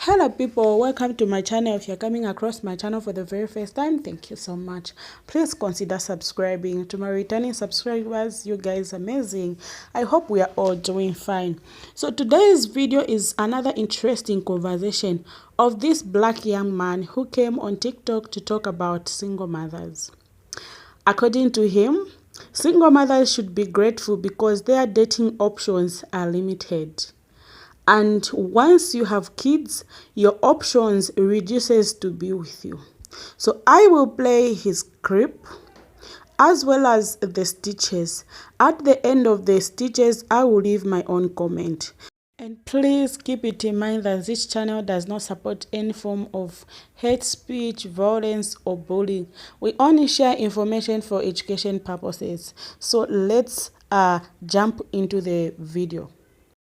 Hello people, welcome to my channel. If you're coming across my channel for the very first time, thank you so much. Please consider subscribing. To my returning subscribers, you guys are amazing. I hope we are all doing fine. So today's video is another interesting conversation of this black young man who came on TikTok to talk about single mothers. According to him, single mothers should be grateful because their dating options are limited. And once you have kids, your options reduces to be with you. So I will play his clip as well as the stitches. At the end of the stitches, I will leave my own comment. And please keep it in mind that this channel does not support any form of hate speech, violence, or bullying. We only share information for education purposes. So let's jump into the video.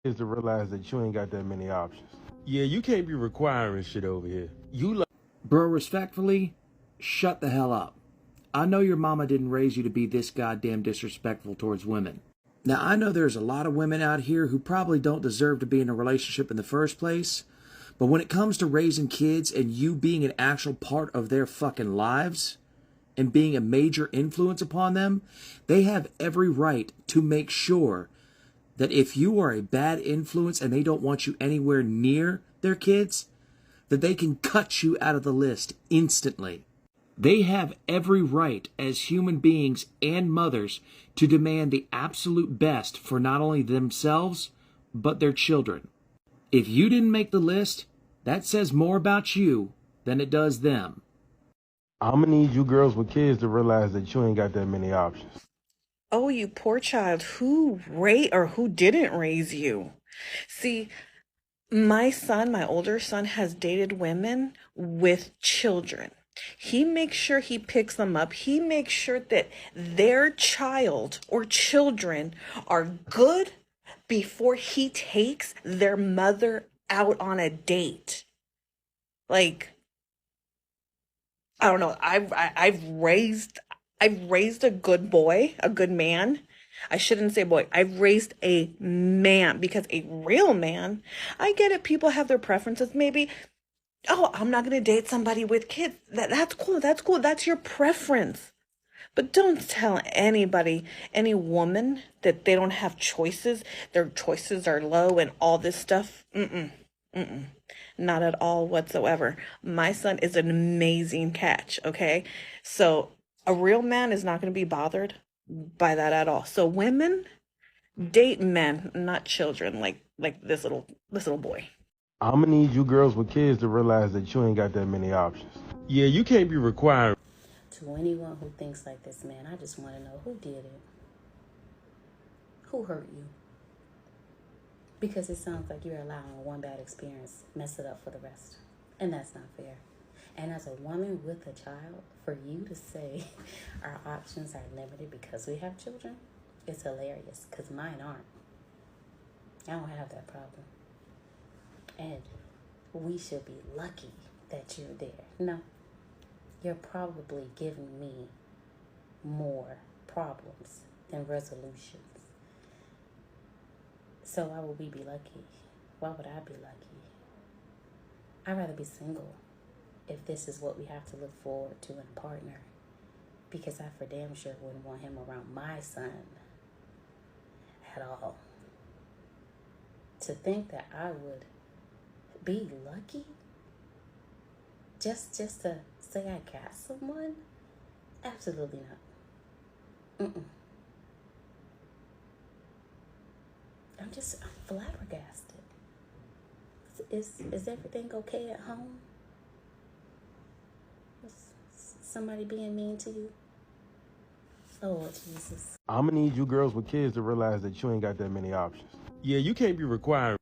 Is to realize that you ain't got that many options. Yeah, you can't be requiring shit over here. Bro, respectfully, shut the hell up. I know your mama didn't raise you to be this goddamn disrespectful towards women. Now, I know there's a lot of women out here who probably don't deserve to be in a relationship in the first place, but when it comes to raising kids and you being an actual part of their fucking lives and being a major influence upon them, they have every right to make sure that if you are a bad influence and they don't want you anywhere near their kids, that they can cut you out of the list instantly. They have every right as human beings and mothers to demand the absolute best for not only themselves, but their children. If you didn't make the list, that says more about you than it does them. I'm gonna need you girls with kids to realize that you ain't got that many options. Oh, you poor child. Who didn't raise you? See, my son, my older son, has dated women with children. He makes sure he picks them up. He makes sure that their child or children are good before he takes their mother out on a date. Like, I don't know. I've raised a good boy, a good man. I shouldn't say boy. I've raised a man, because a real man, I get it. People have their preferences. Maybe, oh, I'm not going to date somebody with kids. That's cool. That's cool. That's your preference. But don't tell anybody, any woman, that they don't have choices. Their choices are low and all this stuff. Not at all whatsoever. My son is an amazing catch, okay? So a real man is not going to be bothered by that at all. So women date men, not children, like this little boy. I'm gonna need you girls with kids to realize that you ain't got that many options. Yeah, you can't be requiring. To anyone who thinks like this, man, I just want to know who did it. Who hurt you? Because it sounds like you're allowing one bad experience mess it up for the rest. And that's not fair. And as a woman with a child, for you to say our options are limited because we have children, it's hilarious, because mine aren't. I don't have that problem. And we should be lucky that you're there. No, you're probably giving me more problems than resolutions. So why would we be lucky? Why would I be lucky? I'd rather be single if this is what we have to look forward to in a partner, because I for damn sure wouldn't want him around my son at all. To think that I would be lucky just to say I got someone? Absolutely not. I'm flabbergasted. Is everything okay at home? Is somebody being mean to you? Oh, Jesus. I'm gonna need you girls with kids to realize that you ain't got that many options. Yeah, you can't be requiring.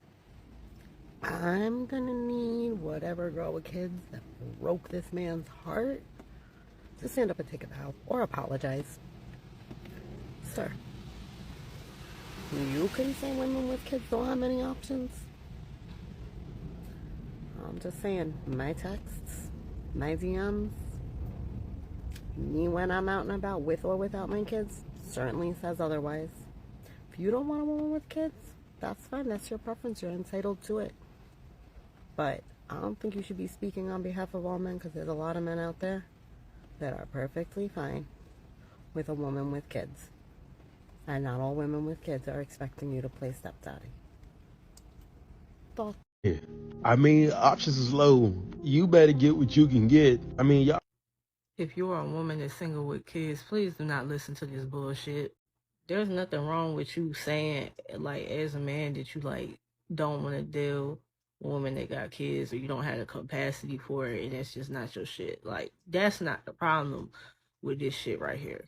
I'm gonna need whatever girl with kids that broke this man's heart to stand up and take a bow or apologize. Sir, you can say women with kids don't have many options. I'm just saying, my texts, my DMs, me when I'm out and about with or without my kids, certainly says otherwise. If you don't want a woman with kids, that's fine. That's your preference. You're entitled to it. But I don't think you should be speaking on behalf of all men, because there's a lot of men out there that are perfectly fine with a woman with kids. And not all women with kids are expecting you to play stepdaddy. Thought. Yeah. I mean, options is low. You better get what you can get. I mean, y'all. If you are a woman that's single with kids, please do not listen to this bullshit. There's nothing wrong with you saying, like, as a man, that you, like, don't want to deal with women that got kids, or you don't have the capacity for it, and that's just not your shit. Like, that's not the problem with this shit right here.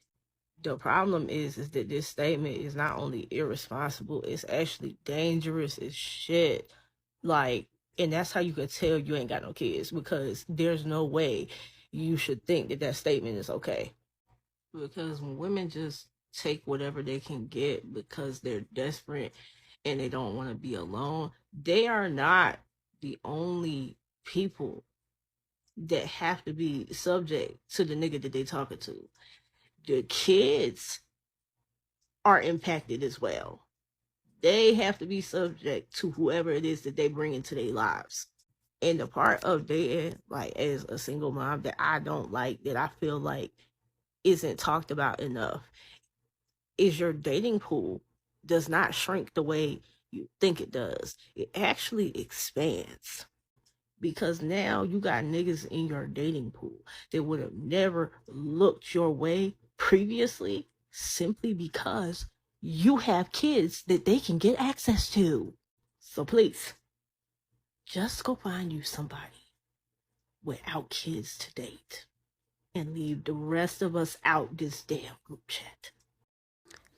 The problem is that this statement is not only irresponsible, it's actually dangerous as shit. Like, and that's how you can tell you ain't got no kids, because there's no way you should think that that statement is okay. Because when women just take whatever they can get because they're desperate and they don't want to be alone, they are not the only people that have to be subject to the nigga that they talking to. The kids are impacted as well. They have to be subject to whoever it is that they bring into their lives. And the part of dating, like, as a single mom, that I don't like, that I feel like isn't talked about enough, is your dating pool does not shrink the way you think it does. It actually expands. Because now you got niggas in your dating pool that would have never looked your way previously, simply because you have kids that they can get access to. So please, just go find you somebody without kids to date and leave the rest of us out this damn group chat.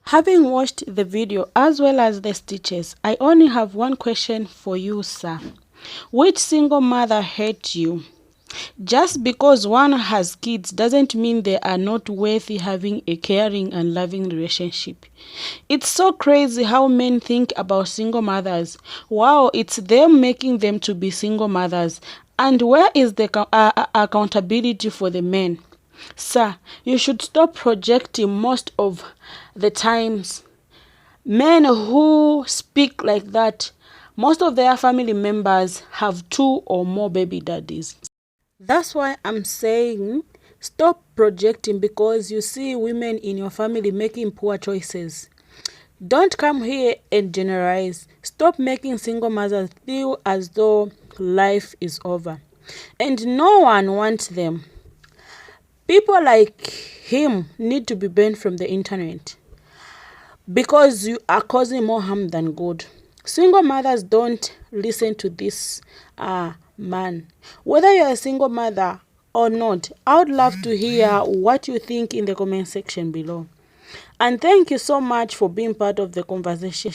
Having watched the video as well as the stitches, I only have one question for you, sir. Which single mother hurt you? Just because one has kids doesn't mean they are not worthy having a caring and loving relationship. It's so crazy how men think about single mothers. Wow, it's them making them to be single mothers. And where is the accountability for the men? Sir, you should stop projecting. Most of the times, men who speak like that, most of their family members have 2 or more baby daddies. That's why I'm saying stop projecting, because you see women in your family making poor choices. Don't come here and generalize. Stop making single mothers feel as though life is over. And no one wants them. People like him need to be banned from the internet, because you are causing more harm than good. Single mothers don't listen to this man. Whether you're a single mother or not, I would love to hear what you think in the comment section below. And thank you so much for being part of the conversation.